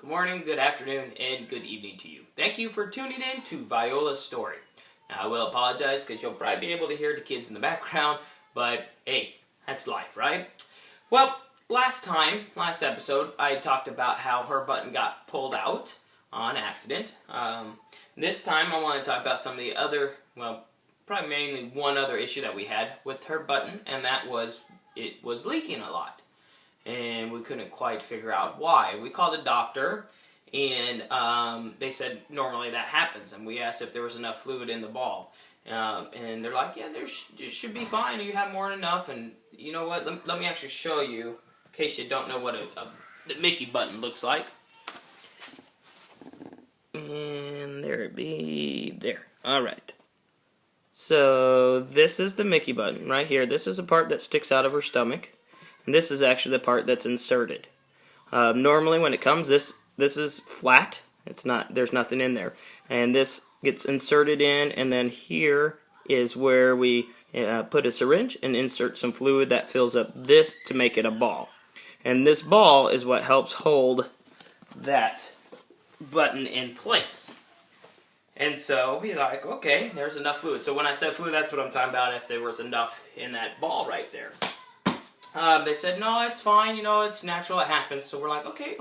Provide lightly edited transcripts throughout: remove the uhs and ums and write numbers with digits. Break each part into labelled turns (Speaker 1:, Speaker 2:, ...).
Speaker 1: Good morning, good afternoon, and good evening to you. Thank you for tuning in to Viola's story. Now, I will apologize because you'll probably be able to hear the kids in the background, but hey, that's life, right? Well, last episode, I talked about how her button got pulled out on accident. This time, I want to talk about some of the other, well, probably mainly one other issue that we had with her button, and that was it was leaking a lot. And we couldn't quite figure out why. We called a doctor, and they said normally that happens. And we asked if there was enough fluid in the ball. And they're like, yeah, it should be fine. You have more than enough. And you know what? Let me actually show you, in case you don't know what the Mickey button looks like. And there it be. There. All right. So this is the Mickey button right here. This is the part that sticks out of her stomach. And this is actually the part that's inserted. Normally when it comes, this is flat. It's not. There's nothing in there. And this gets inserted in, and then here is where we put a syringe and insert some fluid that fills up this to make it a ball. And this ball is what helps hold that button in place. And so we're like, okay, there's enough fluid. So when I said fluid, that's what I'm talking about, if there was enough in that ball right there. They said, no, it's fine, it's natural, it happens. So we're like, okay,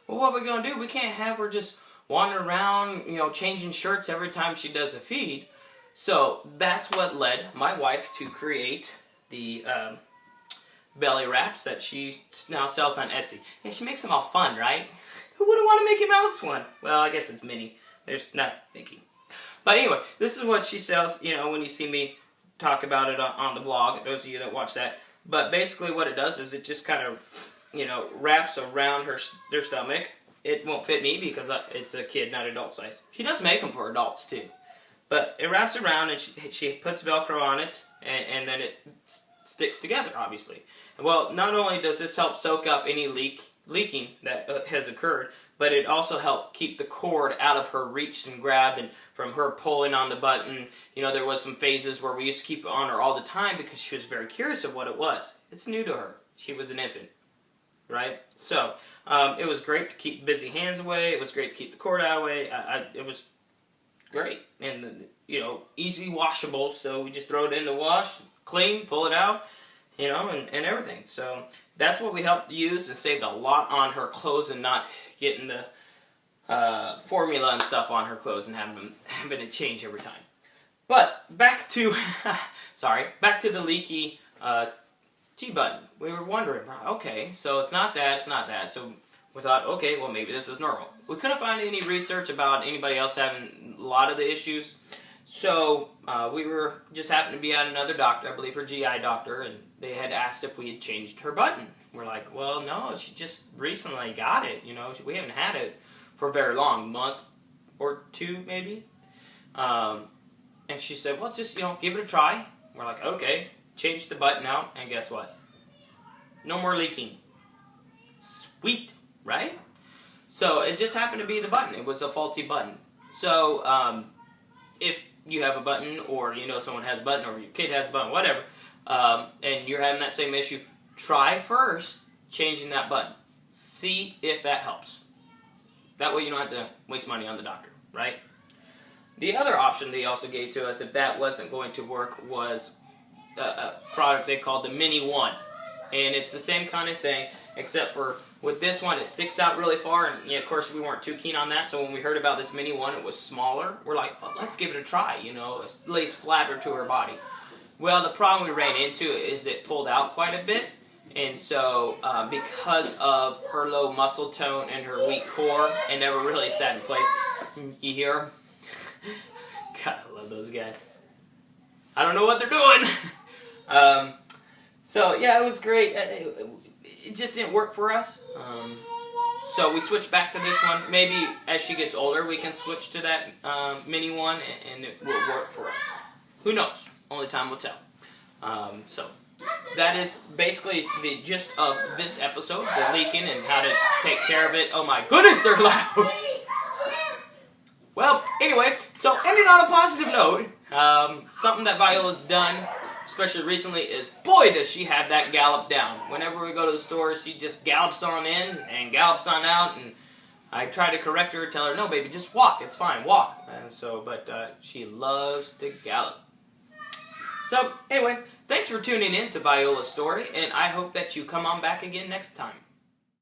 Speaker 1: well, what are we going to do? We can't have her just wandering around, changing shirts every time she does a feed. So that's what led my wife to create the belly wraps that she now sells on Etsy. Yeah, she makes them all fun, right? Who wouldn't want a Mickey Mouse one? Well, I guess it's Minnie. There's not Mickey. But anyway, this is what she sells, when you see me talk about it on the vlog, those of you that watch that. But basically what it does is it just kind of, wraps around their stomach. It won't fit me because it's a kid, not adult size. She does make them for adults too. But it wraps around and she puts Velcro on it and then it sticks together, obviously. Well, not only does this help soak up any leaking that has occurred, but it also helped keep the cord out of her reach and grab and from her pulling on the button. There was some phases where we used to keep it on her all the time because she was very curious of what it was. It's new to her. She was an infant, right? So it was great to keep busy hands away. It was great to keep the cord out of the way. It was great. And, easily washable, so we just throw it in the wash, clean, pull it out, and everything. So that's what we helped use and saved a lot on her clothes and not getting the formula and stuff on her clothes and having to change every time. But back to the leaky T-button. We were wondering, okay, so it's not that. So we thought, okay, well maybe this is normal. We couldn't find any research about anybody else having a lot of the issues. So we were just happened to be at another doctor, I believe her GI doctor, and they had asked if we had changed her button. We're like, well, no, she just recently got it, we haven't had it for very long, month or two maybe. And she said, well, just, give it a try. We're like, okay, changed the button out, and guess what? No more leaking. Sweet, right? So it just happened to be the button. It was a faulty button. So if you have a button, or someone has a button, or your kid has a button, whatever, and you're having that same issue, try first changing that button. See if that helps. That way you don't have to waste money on the doctor, right? The other option they also gave to us, if that wasn't going to work, was a product they called the Mini One. And it's the same kind of thing, except for with this one, it sticks out really far, and of course we weren't too keen on that, so when we heard about this Mini One, it was smaller. We're like, well, let's give it a try, it lays flatter to her body. Well, the problem we ran into is it pulled out quite a bit, and so because of her low muscle tone and her weak core, it never really sat in place. You hear them? God, I love those guys. I don't know what they're doing. So yeah, it was great. It just didn't work for us. So we switched back to this one. Maybe as she gets older, we can switch to that Mini One, and it will work for us. Who knows? Only time will tell. So that is basically the gist of this episode, the leaking and how to take care of it. Oh my goodness, they're loud. Well, anyway, so ending on a positive note, something that Viola's done, especially recently, is boy does she have that gallop down. Whenever we go to the store, she just gallops on in and gallops on out, and I try to correct her, tell her, no, baby, just walk. It's fine, walk. And so, but she loves to gallop. So, anyway, thanks for tuning in to Viola's story, and I hope that you come on back again next time.